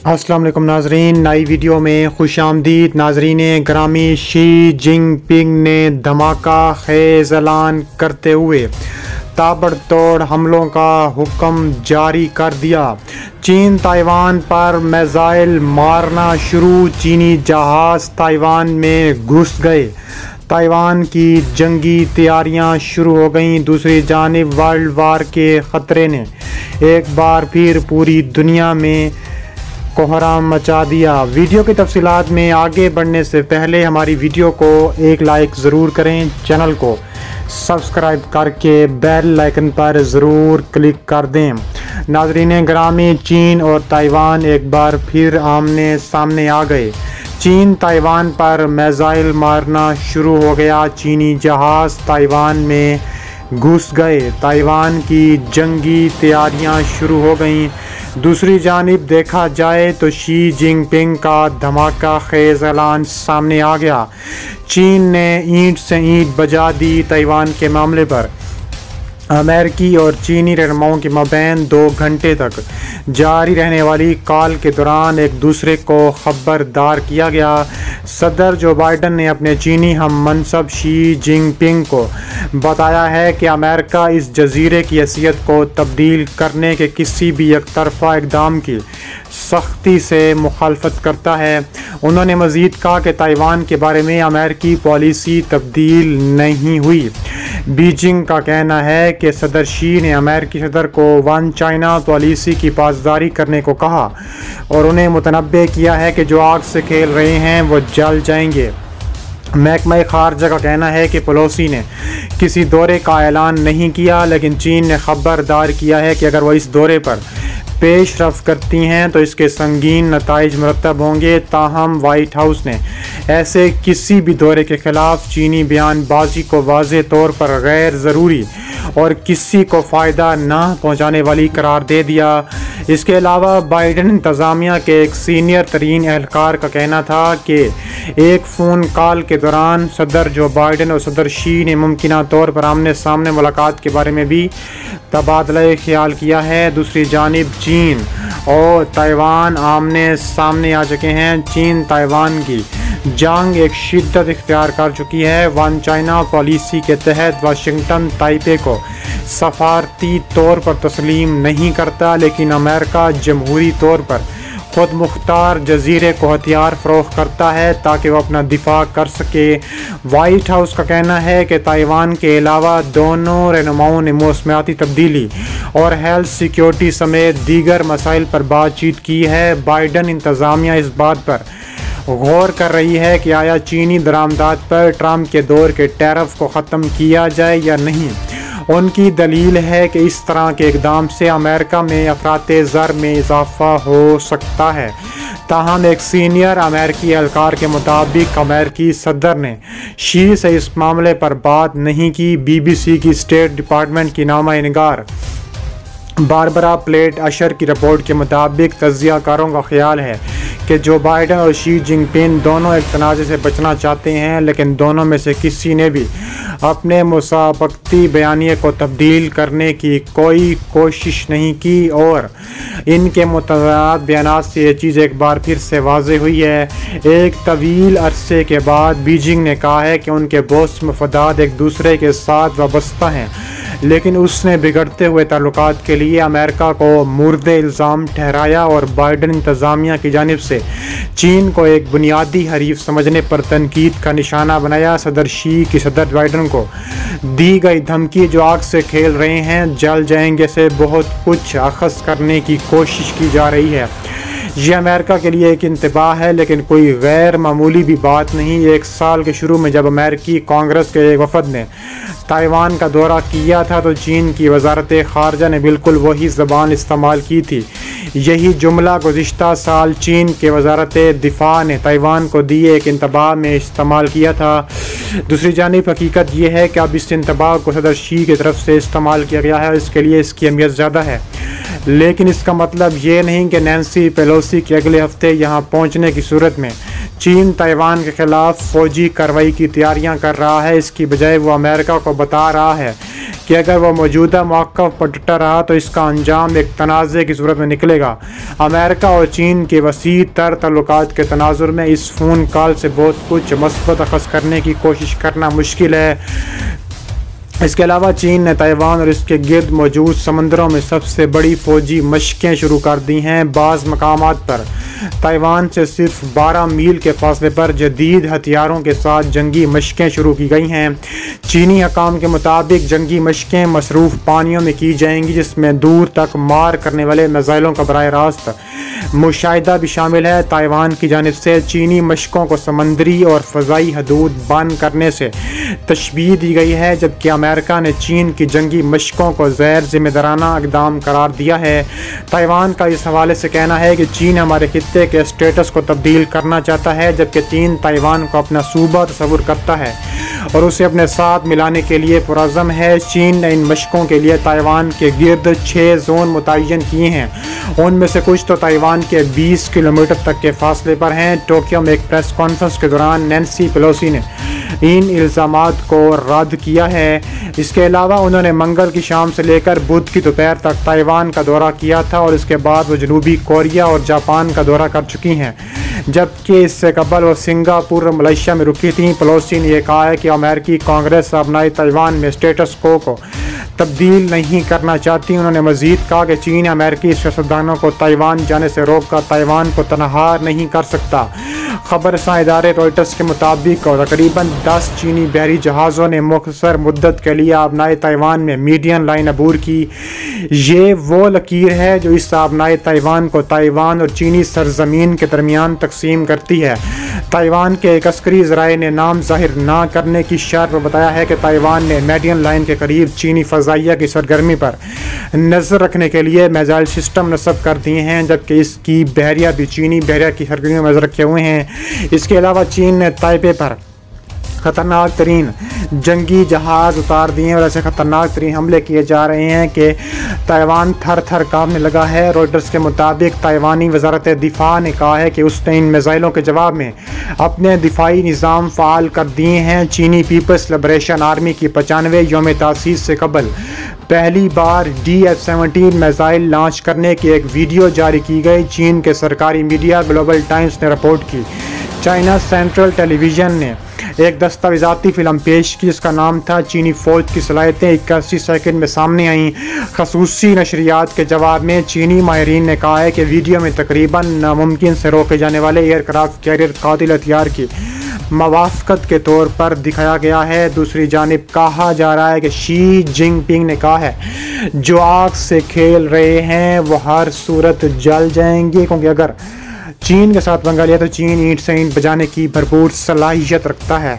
अस्सलाम वालेकुम नाजरीन, नई वीडियो में खुश आमदीद। नाजरीन ग्रामी, शी जिनपिंग ने धमाका खेज़ ऐलान करते हुए ताबड़तोड़ हमलों का हुक्म जारी कर दिया। चीन ताइवान पर मिसाइल मारना शुरू, चीनी जहाज़ ताइवान में घुस गए। ताइवान की जंगी तैयारियां शुरू हो गईं। दूसरी जानिब वर्ल्ड वार के ख़तरे ने एक बार फिर पूरी दुनिया में कोहराम मचा दिया। वीडियो की तफसीलात में आगे बढ़ने से पहले हमारी वीडियो को एक लाइक ज़रूर करें, चैनल को सब्सक्राइब करके बेल आइकन पर ज़रूर क्लिक कर दें। नाज़रीन ग्रामी, चीन और ताइवान एक बार फिर आमने सामने आ गए। चीन ताइवान पर मिसाइल मारना शुरू हो गया। चीनी जहाज़ ताइवान में घुस गए। ताइवान की जंगी तैयारियां शुरू हो गईं। दूसरी जानिब देखा जाए तो शी जिनपिंग का धमाका खेज़ ऐलान सामने आ गया। चीन ने ईंट से ईंट बजा दी। ताइवान के मामले पर अमेरिकी और चीनी रहनुमाओं के माबैन 2 घंटे तक जारी रहने वाली कॉल के दौरान एक दूसरे को खबरदार किया गया। सदर जो बाइडन ने अपने चीनी हम मनसब शी जिनपिंग को बताया है कि अमेरिका इस जजीरे की हैसियत को तब्दील करने के किसी भी एकतरफा इक़दाम की सख्ती से मुखालफत करता है। उन्होंने मज़ीद कहा कि ताइवान के बारे में अमेरिकी पॉलिसी तब्दील नहीं हुई। बीजिंग का कहना है कि सदर शी ने अमेरिकी सदर को वन चाइना पॉलिसी की पासदारी करने को कहा और उन्हें मुतनब्बे किया है कि जो आग से खेल रहे हैं वो जल जाएंगे। महकमा खारजा का कहना है कि पेलोसी ने किसी दौरे का ऐलान नहीं किया, लेकिन चीन ने खबरदार किया है कि अगर वह इस दौरे पर पेशरफ करती हैं तो इसके संगीन नताइज मुरतब होंगे। ताहम वाइट हाउस ने ऐसे किसी भी दौरे के खिलाफ चीनी बयानबाजी को वाज़ेह तौर पर गैर ज़रूरी और किसी को फ़ायदा ना पहुँचाने वाली करार दे दिया। इसके अलावा बाइडन इंतज़ामिया के एक सीनियर तरीन एहलकार का कहना था कि एक फ़ोन कॉल के दौरान सदर जो बाइडन और सदर शी ने मुमकिना तौर पर आमने सामने मुलाकात के बारे में भी तबादला ख्याल किया है। दूसरी जानिब चीन और ताइवान आमने सामने आ चुके हैं। चीन ताइवान की जंग एक शिद्दत इख्तियार कर चुकी है। वन चाइना पॉलिसी के तहत वाशिंगटन ताइपे को सफारती तौर पर तस्लीम नहीं करता, लेकिन अमेरिका जमहूरी तौर पर खुद मुख्तार जजीरे को हथियार फ़रोख्त करता है ताकि वह अपना दिफा कर सके। वाइट हाउस का कहना है कि ताइवान के अलावा दोनों रहनुमाओं ने मौसमियाती तब्दीली और हेल्थ सिक्योरिटी समेत दीगर मसाइल पर बातचीत की है। बाइडन इंतज़ामिया इस बात पर गौर कर रही है कि आया चीनी दरामदात पर ट्रंप के दौर के टैरिफ को ख़त्म किया जाए या नहीं। उनकी दलील है कि इस तरह के इक़दाम से अमेरिका में अफराते ज़र में इजाफ़ा हो सकता है। ताहम एक सीनियर अमेरिकी एहलकार के मुताबिक अमेरिकी सदर ने शी से इस मामले पर बात नहीं की। BBC की स्टेट डिपार्टमेंट की नुमाइंदगार बारबरा प्लेट अशर की रिपोर्ट के मुताबिक तज्ज़ियाकारों का ख्याल है कि जो बाइडन और शी जिनपिंग दोनों एक तनाज़े से बचना चाहते हैं, लेकिन दोनों में से किसी ने भी अपने मुसाबकती बयानिए को तब्दील करने की कोई कोशिश नहीं की और इनके मुतज़ाद बयानात से ये चीज़ एक बार फिर से वाज़ेह हुई है। एक तवील अरसे के बाद बीजिंग ने कहा है कि उनके बोस मफादात एक दूसरे के साथ वाबस्ता हैं, लेकिन उसने बिगड़ते हुए ताल्लुकात के लिए अमेरिका को मुर्दे इल्ज़ाम ठहराया और बाइडन इंतज़ामिया की जानिब से चीन को एक बुनियादी हरीफ समझने पर तनकीद का निशाना बनाया। सदर शी की सदर बाइडन को दी गई धमकी जो आग से खेल रहे हैं जल जाएंगे से बहुत कुछ अखज़ करने की कोशिश की जा रही है। ये अमेरिका के लिए एक इंतबाह है, लेकिन कोई गैर मामूली भी बात नहीं। 1 साल के शुरू में जब अमेरिकी कांग्रेस के एक वफद ने ताइवान का दौरा किया था तो चीन की वजारत खारजा ने बिल्कुल वही ज़बान इस्तेमाल की थी। यही जुमला गुज़िश्ता साल चीन के वजारत दिफा ने ताइवान को दिए एक इंतबाह में इस्तेमाल किया था। दूसरी जानिब हकीकत यह है कि अब इस इंतबाह को सदर शी की तरफ से इस्तेमाल किया गया है, इसके लिए इसकी अहमियत ज़्यादा है, लेकिन इसका मतलब ये नहीं कि नैन्सी पेलोसी के अगले हफ्ते यहाँ पहुँचने की सूरत में चीन ताइवान के खिलाफ फौजी कार्रवाई की तैयारियां कर रहा है। इसकी बजाय वो अमेरिका को बता रहा है कि कि अगर वह मौजूदा मौक़िफ़ पर डटा रहा तो इसका अंजाम एक तनाज़े की सूरत में निकलेगा। अमेरिका और चीन के वसी तर ताल्लुकात के तनाजुर में इस फ़ोन कॉल से बहुत कुछ मस्बत अख़ज़ करने की कोशिश करना मुश्किल है। इसके अलावा चीन ने ताइवान और इसके गिर्द मौजूद समंदरों में सबसे बड़ी फ़ौजी मशक़ें शुरू कर दी हैं। बाज़ मकामात पर ताइवान से सिर्फ 12 मील के फासले पर जदीद हथियारों के साथ जंगी मशक़ें शुरू की गई हैं। चीनी हकाम के मुताबिक जंगी मशक़ें मसरूफ़ पानियों में की जाएंगी, जिसमें दूर तक मार करने वाले मिसाइलों का बराह रास्त मुशाहिदा भी शामिल है। ताइवान की जानिब से चीनी मशक़ों को समंदरी और फ़ज़ाई हदूद बंद करने से तशबीह दी गई है, जबकि अमेरिका ने चीन की जंगी मशक़ों को गैर ज़िम्मेदाराना इक़दाम करार दिया है। ताइवान का इस हवाले से कहना है कि चीन हमारे खित्ते के स्टेटस को तब्दील करना चाहता है, जबकि चीन ताइवान को अपना सूबा तस्वुर करता है और उसे अपने साथ मिलाने के लिए पुरज़्म है। चीन ने इन मशक़ों के लिए ताइवान के गिर्द 6 जोन मुतय्यन किए हैं। उनमें से कुछ तो ताइवान के 20 किलोमीटर तक के फासले पर हैं। टोक्यो में एक प्रेस कॉन्फ्रेंस के दौरान नैन्सी पेलोसी ने इन इल्ज़ामात को रद्द किया है। इसके अलावा उन्होंने मंगल की शाम से लेकर बुध की दोपहर तक ताइवान का दौरा किया था और इसके बाद वो जनूबी कोरिया और जापान का दौरा कर चुकी हैं, जबकि इससे कबल वो सिंगापुर और मलेशिया में रुकी थी। पेलोसी ने यह कहा है कि अमेरिकी कांग्रेस अपनाई ताइवान में स्टेटस को तब्दील नहीं करना चाहती। उन्होंने मज़ीद कहा कि चीन अमेरिकी सियासतदानों को ताइवान जाने से रोककर ताइवान को तनहा नहीं कर सकता। खबरसां इदारे रॉयटर्स के मुताबिक तकरीबन 10 चीनी बहरी जहाज़ों ने मुख्तसर मुद्दत के लिए आबनाए ताइवान में मीडियन लाइन अबूर की। ये वो लकीर है जो इस आबनाए ताइवान को ताइवान और चीनी सरजमीन के दरमियान तकसीम करती है। ताइवान के एक अस्करी ज़राए ने नाम जाहिर ना करने की शर्त बताया है कि ताइवान ने मीडियन लाइन के करीब चीनी फ़ज़ाइया की सरगर्मी पर नज़र रखने के लिए मिसाइल सिस्टम नस्ब कर दिए हैं, जबकि इसकी बहरिया भी चीनी बहरिया की सरगर्मी में नज़र रखे हुए हैं। इसके अलावा चीन ने ताइपे पर ख़तरनाक तरीन जंगी जहाज़ उतार दिए और ऐसे ख़तरनाक तरीन हमले किए जा रहे हैं कि ताइवान थर थर काँपने लगा है। रॉयटर्स के मुताबिक ताइवानी वज़ारत दिफ़ा ने कहा है कि उसने इन मिसाइलों के जवाब में अपने दिफाई निज़ाम फ़ाल कर दिए हैं। चीनी पीपल्स लिबरेशन आर्मी की 95वें यौम तासीस से कबल पहली बार DF-17 मिसाइल लॉन्च करने की एक वीडियो जारी की गई। चीन के सरकारी मीडिया ग्लोबल टाइम्स ने रिपोर्ट की। चाइना सेंट्रल टेलीविज़न ने एक दस्तावेज़ाती फ़िल्म पेश की जिसका नाम था चीनी फ़ौज की सलाहियतें 81 सेकंड में सामने आईं। खसूसी नशरियात के जवाब में चीनी माहिरीन ने कहा है कि वीडियो में तकरीबन नामुमकिन से रोके जाने वाले एयरक्राफ्ट कैरियर कातिल हथियार की मवाफ़क़त के तौर पर दिखाया गया है। दूसरी जानिब कहा जा रहा है कि शी जिनपिंग ने कहा है जो आग से खेल रहे हैं वो हर सूरत जल जाएंगे, क्योंकि अगर चीन के साथ पंगा लिया तो चीन ईंट से ईंट बजाने की भरपूर सलाहियत रखता है।